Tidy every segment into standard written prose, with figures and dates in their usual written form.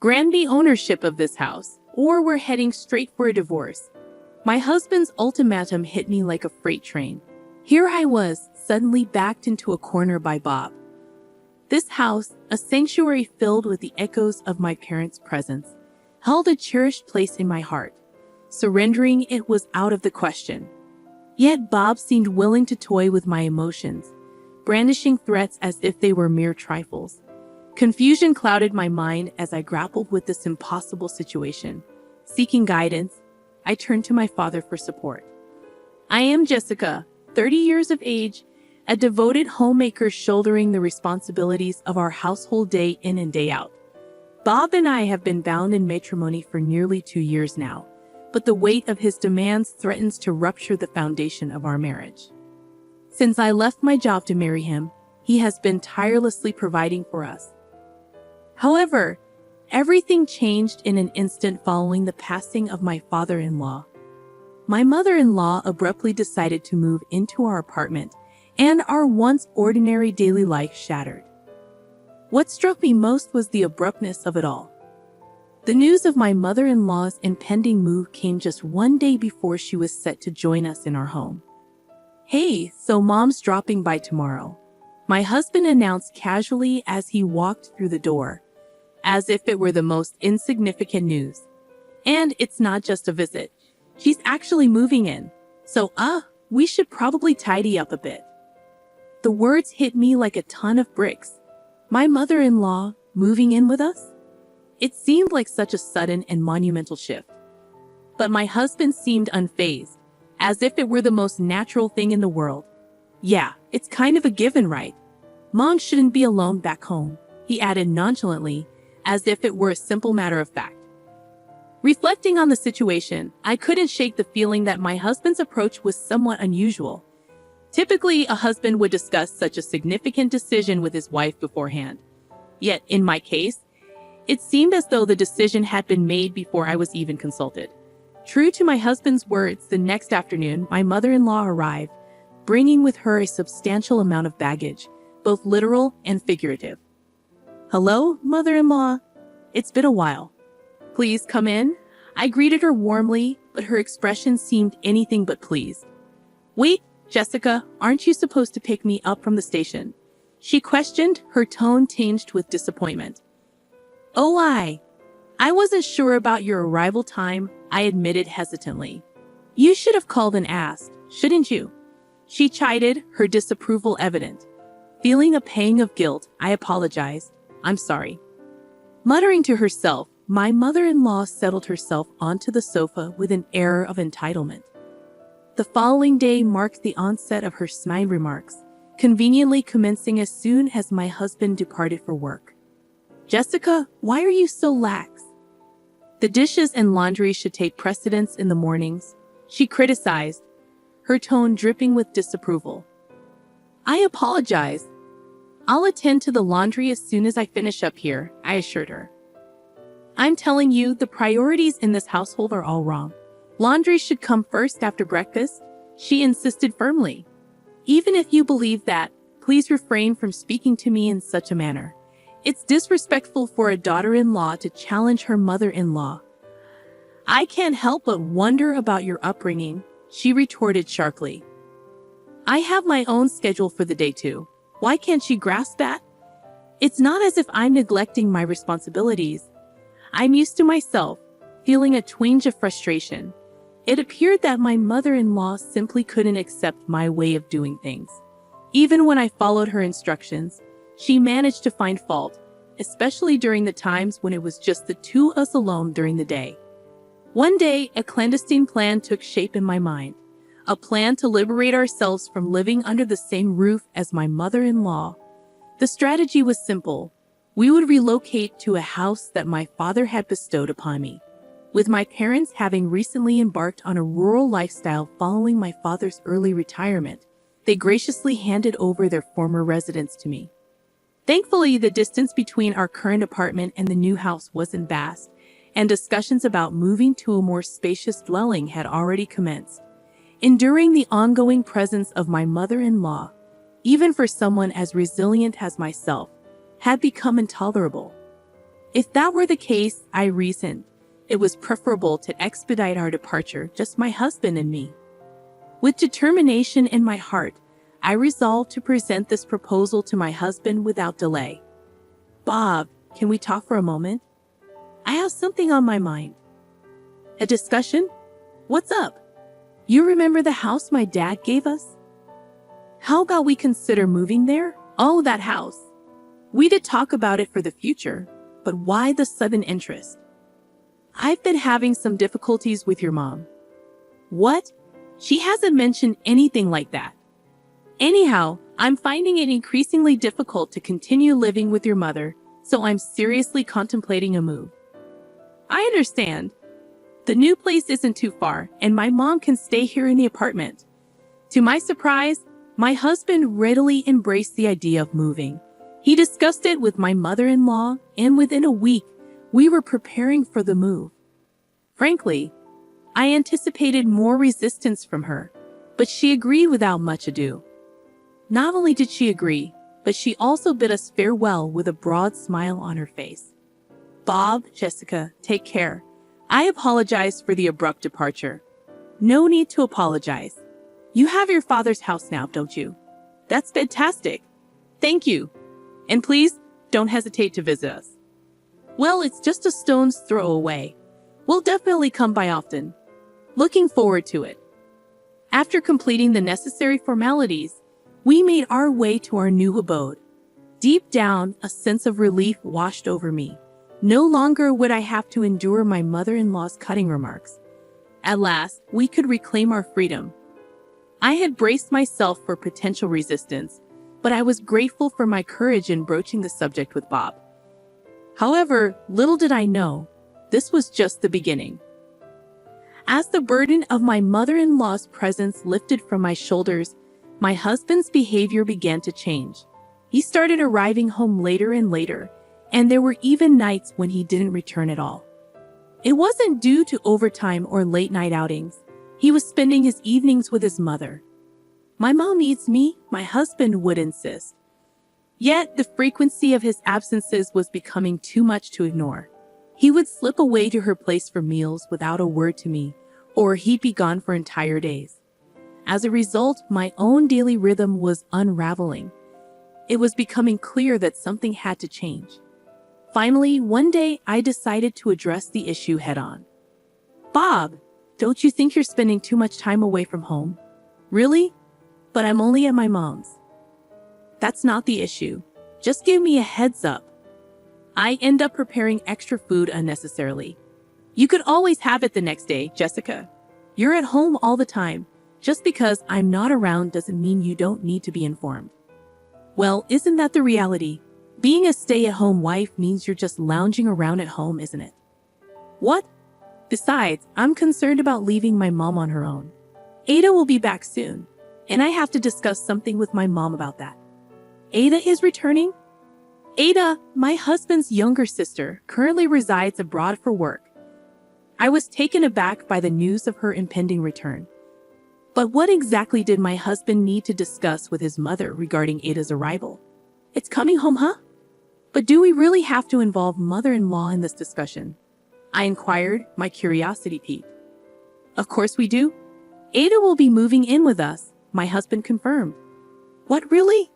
grant me ownership of this house, or we're heading straight for a divorce. My husband's ultimatum hit me like a freight train. Here I was, suddenly backed into a corner by Bob. This house, a sanctuary filled with the echoes of my parents' presence, held a cherished place in my heart. Surrendering it was out of the question. Yet Bob seemed willing to toy with my emotions, brandishing threats as if they were mere trifles. Confusion clouded my mind as I grappled with this impossible situation. Seeking guidance, I turned to my father for support. I am Jessica, 30 years of age, a devoted homemaker shouldering the responsibilities of our household day in and day out. Bob and I have been bound in matrimony for nearly 2 years now, but the weight of his demands threatens to rupture the foundation of our marriage. Since I left my job to marry him, he has been tirelessly providing for us. However, everything changed in an instant following the passing of my father-in-law. My mother-in-law abruptly decided to move into our apartment, and our once ordinary daily life shattered. What struck me most was the abruptness of it all. The news of my mother-in-law's impending move came just one day before she was set to join us in our home. "Hey, so Mom's dropping by tomorrow," my husband announced casually as he walked through the door, as if it were the most insignificant news. "And it's not just a visit. She's actually moving in. So, we should probably tidy up a bit." The words hit me like a ton of bricks. My mother-in-law moving in with us? It seemed like such a sudden and monumental shift. But my husband seemed unfazed, as if it were the most natural thing in the world. "Yeah, it's kind of a given, right? Mom shouldn't be alone back home," he added nonchalantly, as if it were a simple matter of fact. Reflecting on the situation, I couldn't shake the feeling that my husband's approach was somewhat unusual. Typically, a husband would discuss such a significant decision with his wife beforehand. Yet, in my case, it seemed as though the decision had been made before I was even consulted. True to my husband's words, the next afternoon, my mother-in-law arrived, bringing with her a substantial amount of baggage, both literal and figurative. "Hello, mother-in-law. It's been a while. Please come in." I greeted her warmly, but her expression seemed anything but pleased. "Wait, Jessica, aren't you supposed to pick me up from the station?" she questioned, her tone tinged with disappointment. "Oh, I wasn't sure about your arrival time," I admitted hesitantly. "You should have called and asked, shouldn't you?" she chided, her disapproval evident. Feeling a pang of guilt, I apologized. "I'm sorry." Muttering to herself, my mother-in-law settled herself onto the sofa with an air of entitlement. The following day marked the onset of her snide remarks, conveniently commencing as soon as my husband departed for work. "Jessica, why are you so lax? The dishes and laundry should take precedence in the mornings," she criticized, her tone dripping with disapproval. "I apologize. I'll attend to the laundry as soon as I finish up here," I assured her. "I'm telling you, the priorities in this household are all wrong. Laundry should come first after breakfast," she insisted firmly. "Even if you believe that, please refrain from speaking to me in such a manner. It's disrespectful for a daughter-in-law to challenge her mother-in-law." "I can't help but wonder about your upbringing," she retorted sharply. "I have my own schedule for the day too. Why can't she grasp that? It's not as if I'm neglecting my responsibilities. I'm used to myself, feeling a twinge of frustration. It appeared that my mother-in-law simply couldn't accept my way of doing things. Even when I followed her instructions, she managed to find fault, especially during the times when it was just the two of us alone during the day. One day, a clandestine plan took shape in my mind. A plan to liberate ourselves from living under the same roof as my mother-in-law. The strategy was simple. We would relocate to a house that my father had bestowed upon me. With my parents having recently embarked on a rural lifestyle following my father's early retirement, they graciously handed over their former residence to me. Thankfully, the distance between our current apartment and the new house wasn't vast, and discussions about moving to a more spacious dwelling had already commenced. Enduring the ongoing presence of my mother-in-law, even for someone as resilient as myself, had become intolerable. If that were the case, I reasoned, it was preferable to expedite our departure, just my husband and me. With determination in my heart, I resolved to present this proposal to my husband without delay. Bob, can we talk for a moment? I have something on my mind. A discussion? What's up? You remember the house my dad gave us? How about we consider moving there? Oh, that house. We did talk about it for the future, but why the sudden interest? I've been having some difficulties with your mom. What? She hasn't mentioned anything like that. Anyhow, I'm finding it increasingly difficult to continue living with your mother, so I'm seriously contemplating a move. I understand. The new place isn't too far, and my mom can stay here in the apartment. To my surprise, my husband readily embraced the idea of moving. He discussed it with my mother-in-law, and within a week, we were preparing for the move. Frankly, I anticipated more resistance from her, but she agreed without much ado. Not only did she agree, but she also bid us farewell with a broad smile on her face. Bob, Jessica, take care. I apologize for the abrupt departure. No need to apologize. You have your father's house now, don't you? That's fantastic. Thank you. And please, don't hesitate to visit us. Well, it's just a stone's throw away. We'll definitely come by often. Looking forward to it. After completing the necessary formalities, we made our way to our new abode. Deep down, a sense of relief washed over me. No longer would I have to endure my mother-in-law's cutting remarks. At last, we could reclaim our freedom. I had braced myself for potential resistance, but I was grateful for my courage in broaching the subject with Bob. However, little did I know, this was just the beginning. As the burden of my mother-in-law's presence lifted from my shoulders, my husband's behavior began to change. He started arriving home later and later, and there were even nights when he didn't return at all. It wasn't due to overtime or late-night outings. He was spending his evenings with his mother. My mom needs me, my husband would insist. Yet, the frequency of his absences was becoming too much to ignore. He would slip away to her place for meals without a word to me, or he'd be gone for entire days. As a result, my own daily rhythm was unraveling. It was becoming clear that something had to change. Finally, one day, I decided to address the issue head-on. Bob, don't you think you're spending too much time away from home? Really? But I'm only at my mom's. That's not the issue. Just give me a heads up. I end up preparing extra food unnecessarily. You could always have it the next day, Jessica. You're at home all the time. Just because I'm not around doesn't mean you don't need to be informed. Well, isn't that the reality? Being a stay-at-home wife means you're just lounging around at home, isn't it? What? Besides, I'm concerned about leaving my mom on her own. Ada will be back soon, and I have to discuss something with my mom about that. Ada is returning? Ada, my husband's younger sister, currently resides abroad for work. I was taken aback by the news of her impending return. But what exactly did my husband need to discuss with his mother regarding Ada's arrival? It's coming home, huh? But do we really have to involve mother-in-law in this discussion? I inquired, my curiosity piqued. Of course we do. Ada will be moving in with us, my husband confirmed. What, really?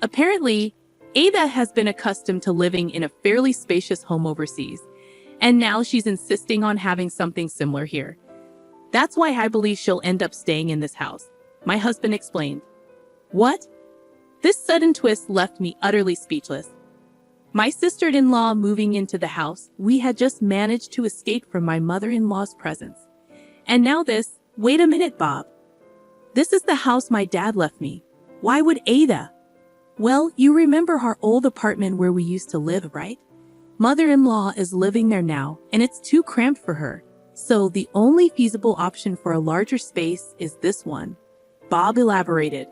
Apparently, Ada has been accustomed to living in a fairly spacious home overseas, and now she's insisting on having something similar here. That's why I believe she'll end up staying in this house, my husband explained. What? This sudden twist left me utterly speechless. My sister-in-law moving into the house, we had just managed to escape from my mother-in-law's presence. And now this, wait a minute, Bob. This is the house my dad left me. Why would Ada? Well, you remember our old apartment where we used to live, right? Mother-in-law is living there now, and it's too cramped for her. So the only feasible option for a larger space is this one, Bob elaborated.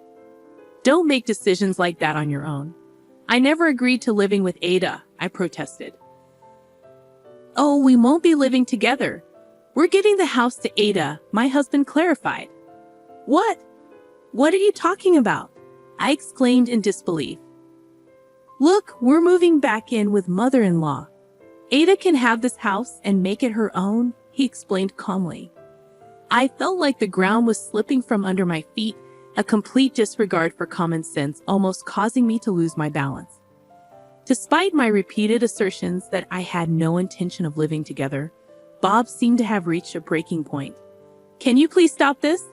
Don't make decisions like that on your own. I never agreed to living with Ada, I protested. Oh, we won't be living together. We're giving the house to Ada, my husband clarified. What? What are you talking about? I exclaimed in disbelief. Look, we're moving back in with mother-in-law. Ada can have this house and make it her own, he explained calmly. I felt like the ground was slipping from under my feet, a complete disregard for common sense almost causing me to lose my balance. Despite my repeated assertions that I had no intention of living together, Bob seemed to have reached a breaking point. Can you please stop this?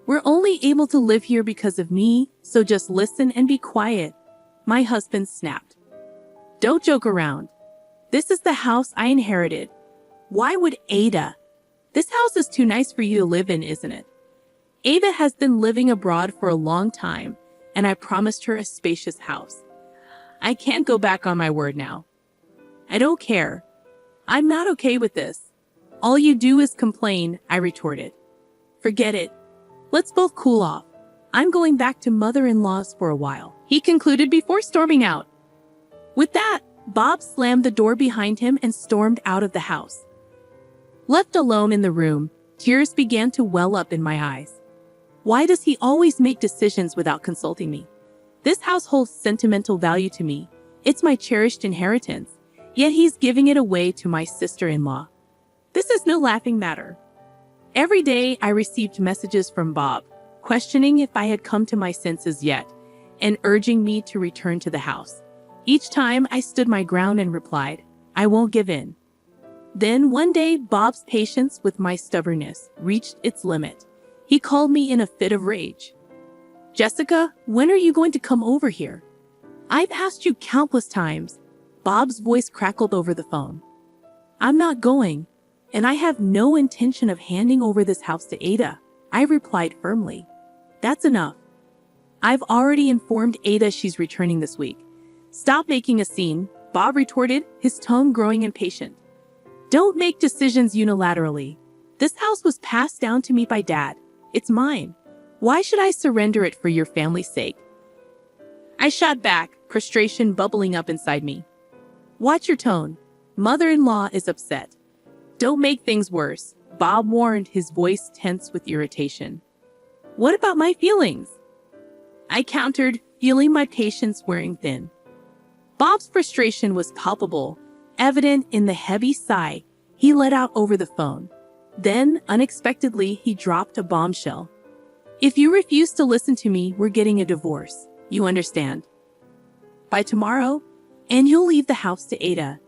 We're only able to live here because of me, so just listen and be quiet. My husband snapped. Don't joke around. This is the house I inherited. Why would Ada? This house is too nice for you to live in, isn't it? Ada has been living abroad for a long time, and I promised her a spacious house. I can't go back on my word now. I don't care. I'm not okay with this. All you do is complain, I retorted. Forget it. Let's both cool off. I'm going back to mother-in-law's for a while, he concluded before storming out. With that, Bob slammed the door behind him and stormed out of the house. Left alone in the room, tears began to well up in my eyes. Why does he always make decisions without consulting me? This house holds sentimental value to me. It's my cherished inheritance, yet he's giving it away to my sister-in-law. This is no laughing matter. Every day I received messages from Bob, questioning if I had come to my senses yet, and urging me to return to the house. Each time I stood my ground and replied, I won't give in. Then one day, Bob's patience with my stubbornness reached its limit. He called me in a fit of rage. Jessica, when are you going to come over here? I've asked you countless times. Bob's voice crackled over the phone. I'm not going, and I have no intention of handing over this house to Ada, I replied firmly. That's enough. I've already informed Ada she's returning this week. Stop making a scene, Bob retorted, his tone growing impatient. Don't make decisions unilaterally. This house was passed down to me by Dad. It's mine. Why should I surrender it for your family's sake? I shot back, frustration bubbling up inside me. Watch your tone. Mother-in-law is upset. Don't make things worse, Bob warned, his voice tense with irritation. What about my feelings? I countered, feeling my patience wearing thin. Bob's frustration was palpable, evident in the heavy sigh he let out over the phone. Then, unexpectedly, he dropped a bombshell. If you refuse to listen to me, we're getting a divorce. You understand? By tomorrow, and you'll leave the house to Ada.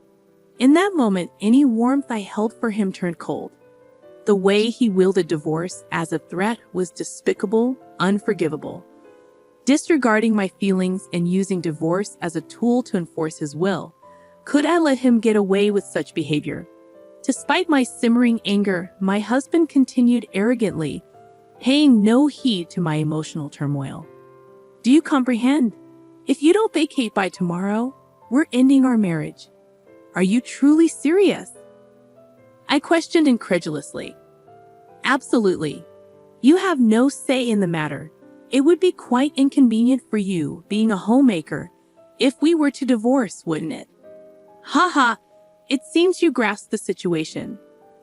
In that moment, any warmth I held for him turned cold. The way he wielded divorce as a threat was despicable, unforgivable. Disregarding my feelings and using divorce as a tool to enforce his will, could I let him get away with such behavior? Despite my simmering anger, my husband continued arrogantly, paying no heed to my emotional turmoil. Do you comprehend? If you don't vacate by tomorrow, we're ending our marriage. Are you truly serious? I questioned incredulously. Absolutely. You have no say in the matter. It would be quite inconvenient for you, being a homemaker, if we were to divorce, wouldn't it? Ha ha, it seems you grasp the situation.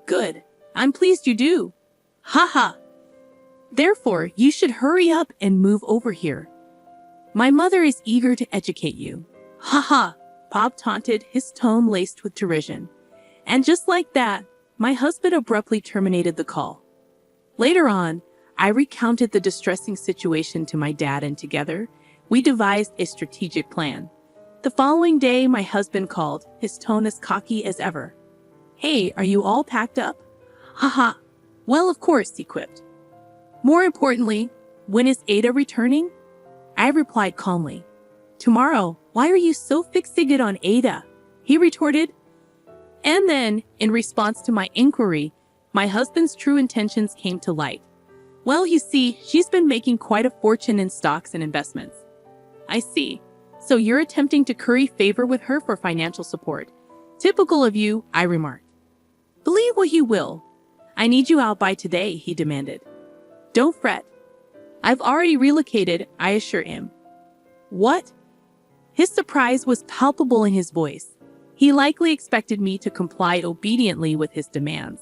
Good, I'm pleased you do. Ha ha. Therefore, you should hurry up and move over here. My mother is eager to educate you. Ha ha, Bob taunted, his tone laced with derision. And just like that, my husband abruptly terminated the call. Later on, I recounted the distressing situation to my dad, and together, we devised a strategic plan. The following day, my husband called, his tone as cocky as ever. Hey, are you all packed up? Haha. Well, of course, he quipped. More importantly, when is Ada returning? I replied calmly. Tomorrow. Why are you so fixated on Ada? He retorted. And then, in response to my inquiry, my husband's true intentions came to light. Well, you see, she's been making quite a fortune in stocks and investments. I see. So you're attempting to curry favor with her for financial support. Typical of you, I remarked. Believe what you will. I need you out by today, he demanded. Don't fret. I've already relocated, I assure him. What? His surprise was palpable in his voice. He likely expected me to comply obediently with his demands.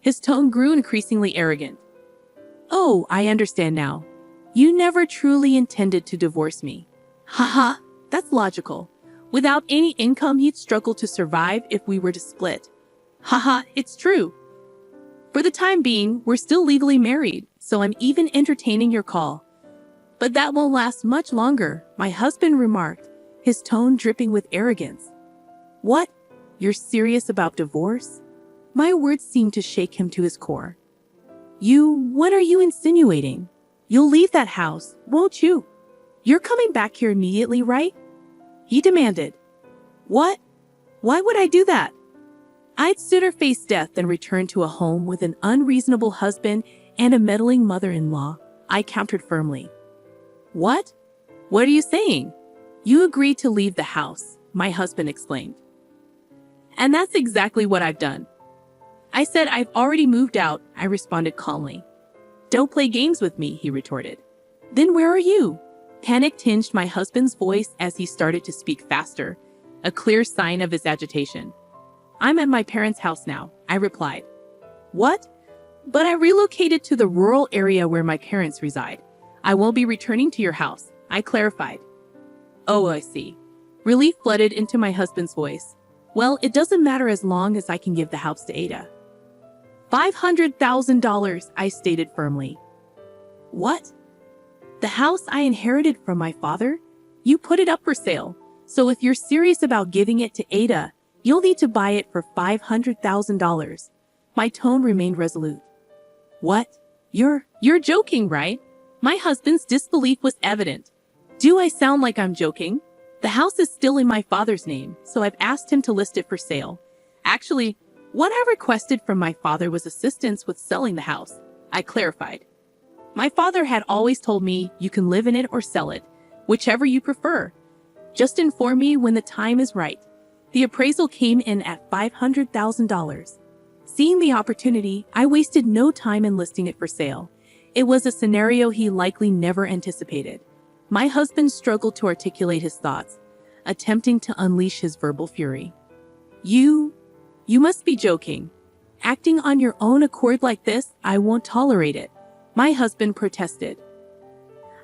His tone grew increasingly arrogant. Oh, I understand now. You never truly intended to divorce me. Haha, that's logical. Without any income, he'd struggle to survive if we were to split. Haha, it's true. For the time being, we're still legally married, so I'm even entertaining your call. But that won't last much longer, my husband remarked, his tone dripping with arrogance. What? You're serious about divorce? My words seemed to shake him to his core. What are you insinuating? You'll leave that house, won't you? You're coming back here immediately, right? He demanded. What? Why would I do that? I'd sooner face death than return to a home with an unreasonable husband and a meddling mother-in-law, I countered firmly. What? What are you saying? You agreed to leave the house, my husband exclaimed. And that's exactly what I've done. I said I've already moved out, I responded calmly. Don't play games with me, he retorted. Then where are you? Panic tinged my husband's voice as he started to speak faster, a clear sign of his agitation. I'm at my parents' house now, I replied. What? But I relocated to the rural area where my parents reside. I won't be returning to your house, I clarified. Oh, I see. Relief flooded into my husband's voice. Well, it doesn't matter as long as I can give the house to Ada. $500,000, I stated firmly. What? The house I inherited from my father? You put it up for sale. So if you're serious about giving it to Ada, you'll need to buy it for $500,000. My tone remained resolute. What? You're joking, right? My husband's disbelief was evident. Do I sound like I'm joking? The house is still in my father's name, so I've asked him to list it for sale. Actually, what I requested from my father was assistance with selling the house, I clarified. My father had always told me you can live in it or sell it, whichever you prefer. Just inform me when the time is right. The appraisal came in at $500,000. Seeing the opportunity, I wasted no time in listing it for sale. It was a scenario he likely never anticipated. My husband struggled to articulate his thoughts, attempting to unleash his verbal fury. You must be joking. Acting on your own accord like this, I won't tolerate it, my husband protested.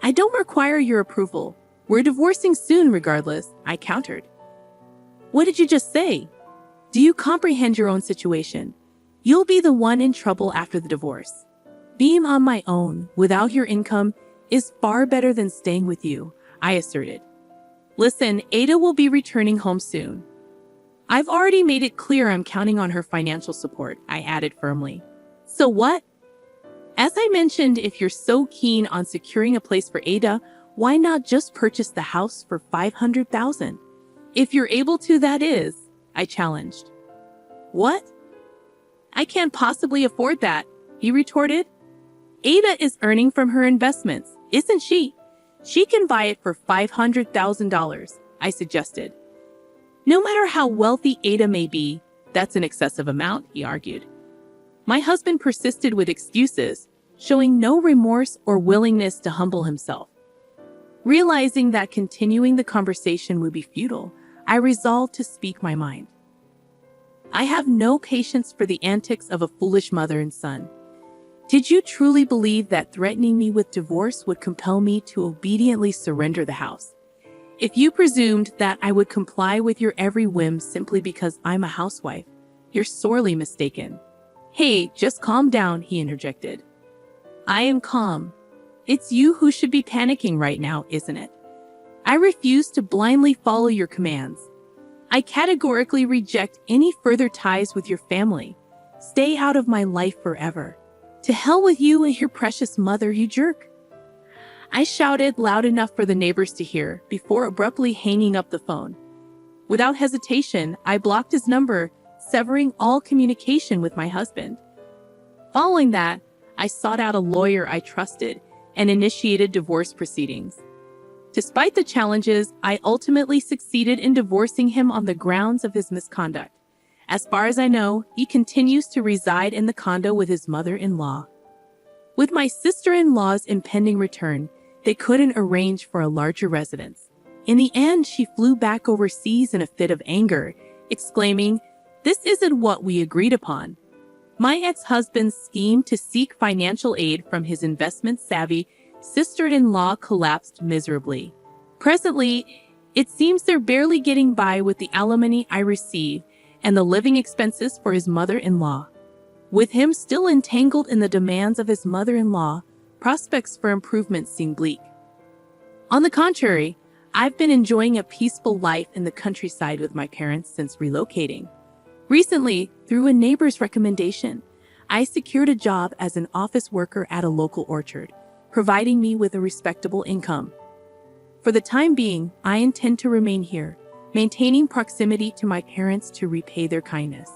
I don't require your approval. We're divorcing soon regardless, I countered. What did you just say? Do you comprehend your own situation? You'll be the one in trouble after the divorce. Being on my own, without your income, is far better than staying with you, I asserted. Listen, Ada will be returning home soon. I've already made it clear I'm counting on her financial support, I added firmly. So what? As I mentioned, if you're so keen on securing a place for Ada, why not just purchase the house for $500,000? If you're able to, that is, I challenged. What? I can't possibly afford that, he retorted. Ada is earning from her investments, isn't she? She can buy it for $500,000, I suggested. No matter how wealthy Ada may be, that's an excessive amount, he argued. My husband persisted with excuses, showing no remorse or willingness to humble himself. Realizing that continuing the conversation would be futile, I resolved to speak my mind. I have no patience for the antics of a foolish mother and son. Did you truly believe that threatening me with divorce would compel me to obediently surrender the house? If you presumed that I would comply with your every whim simply because I'm a housewife, you're sorely mistaken. Hey, just calm down, he interjected. I am calm. It's you who should be panicking right now, isn't it? I refuse to blindly follow your commands. I categorically reject any further ties with your family. Stay out of my life forever. To hell with you and your precious mother, you jerk. I shouted loud enough for the neighbors to hear before abruptly hanging up the phone. Without hesitation, I blocked his number, severing all communication with my husband. Following that, I sought out a lawyer I trusted and initiated divorce proceedings. Despite the challenges, I ultimately succeeded in divorcing him on the grounds of his misconduct. As far as I know, he continues to reside in the condo with his mother-in-law. With my sister-in-law's impending return, they couldn't arrange for a larger residence. In the end, she flew back overseas in a fit of anger, exclaiming, "This isn't what we agreed upon." My ex-husband's scheme to seek financial aid from his investment-savvy sister-in-law collapsed miserably. Presently, It seems they're barely getting by with the alimony I receive and the living expenses for his mother-in-law. With him still entangled in the demands of his mother-in-law, prospects for improvement seem bleak. On the contrary, I've been enjoying a peaceful life in the countryside with my parents since relocating. Recently, through a neighbor's recommendation, I secured a job as an office worker at a local orchard, providing me with a respectable income. For the time being, I intend to remain here, maintaining proximity to my parents to repay their kindness.